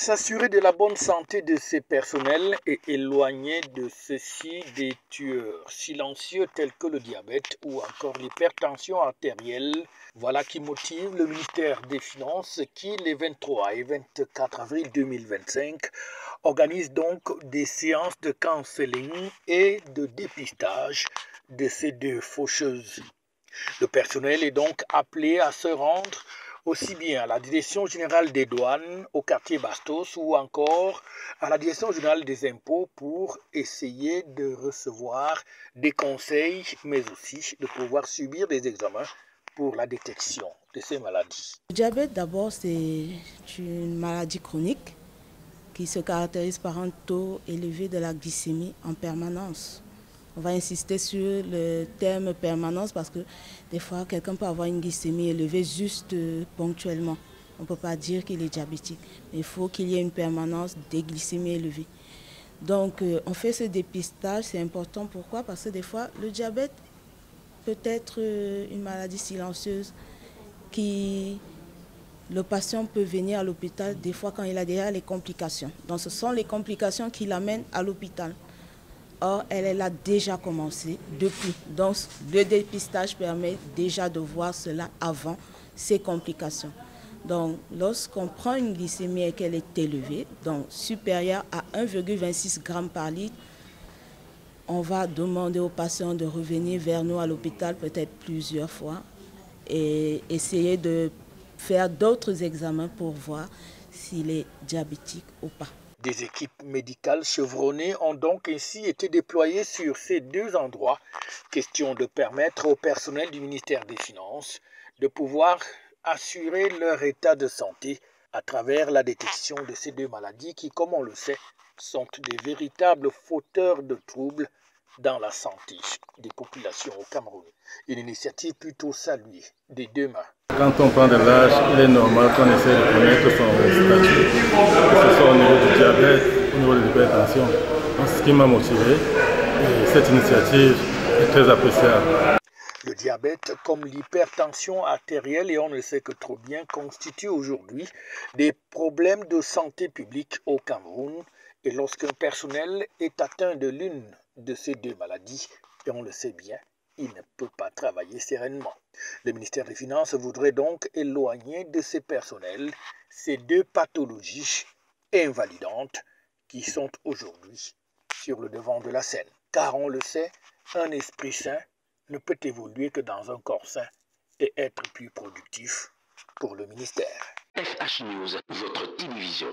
S'assurer de la bonne santé de ses personnels et éloigner de ceux-ci des tueurs silencieux tels que le diabète ou encore l'hypertension artérielle. Voilà qui motive le ministère des Finances qui, les 23 et 24 avril 2025, organise donc des séances de counseling et de dépistage de ces deux faucheuses. Le personnel est donc appelé à se rendre aussi bien à la Direction générale des douanes, au quartier Bastos ou encore à la Direction générale des impôts pour essayer de recevoir des conseils, mais aussi de pouvoir subir des examens pour la détection de ces maladies. Le diabète, d'abord, c'est une maladie chronique qui se caractérise par un taux élevé de la glycémie en permanence. On va insister sur le terme permanence parce que des fois, quelqu'un peut avoir une glycémie élevée juste ponctuellement. On ne peut pas dire qu'il est diabétique. Mais il faut qu'il y ait une permanence des glycémies élevées. Donc, on fait ce dépistage, c'est important. Pourquoi? Parce que des fois, le diabète peut être une maladie silencieuse qui... Le patient peut venir à l'hôpital des fois quand il a déjà les complications. Donc, ce sont les complications qui l'amènent à l'hôpital. Or, elle a déjà commencé depuis. Donc, le dépistage permet déjà de voir cela avant ces complications. Donc, lorsqu'on prend une glycémie et qu'elle est élevée, donc supérieure à 1,26 g par litre, on va demander au patient de revenir vers nous à l'hôpital peut-être plusieurs fois et essayer de faire d'autres examens pour voir s'il est diabétique ou pas. Des équipes médicales chevronnées ont donc ainsi été déployées sur ces deux endroits. Question de permettre au personnel du ministère des Finances de pouvoir assurer leur état de santé à travers la détection de ces deux maladies qui, comme on le sait, sont des véritables fauteurs de troubles dans la santé des populations au Cameroun. Une initiative plutôt saluée des deux mains. Quand on prend de l'âge, il est normal qu'on essaie de connaître son statut, que ce soit au niveau du diabète, au niveau de l'hypertension. C'est ce qui m'a motivé et cette initiative est très appréciable. Le diabète, comme l'hypertension artérielle, et on ne sait que trop bien, constitue aujourd'hui des problèmes de santé publique au Cameroun. Et lorsqu'un personnel est atteint de l'une de ces deux maladies, et on le sait bien, il ne peut pas travailler sereinement. Le ministère des Finances voudrait donc éloigner de ses personnels ces deux pathologies invalidantes qui sont aujourd'hui sur le devant de la scène. Car on le sait, un esprit sain ne peut évoluer que dans un corps sain et être plus productif pour le ministère. FH News, votre télévision.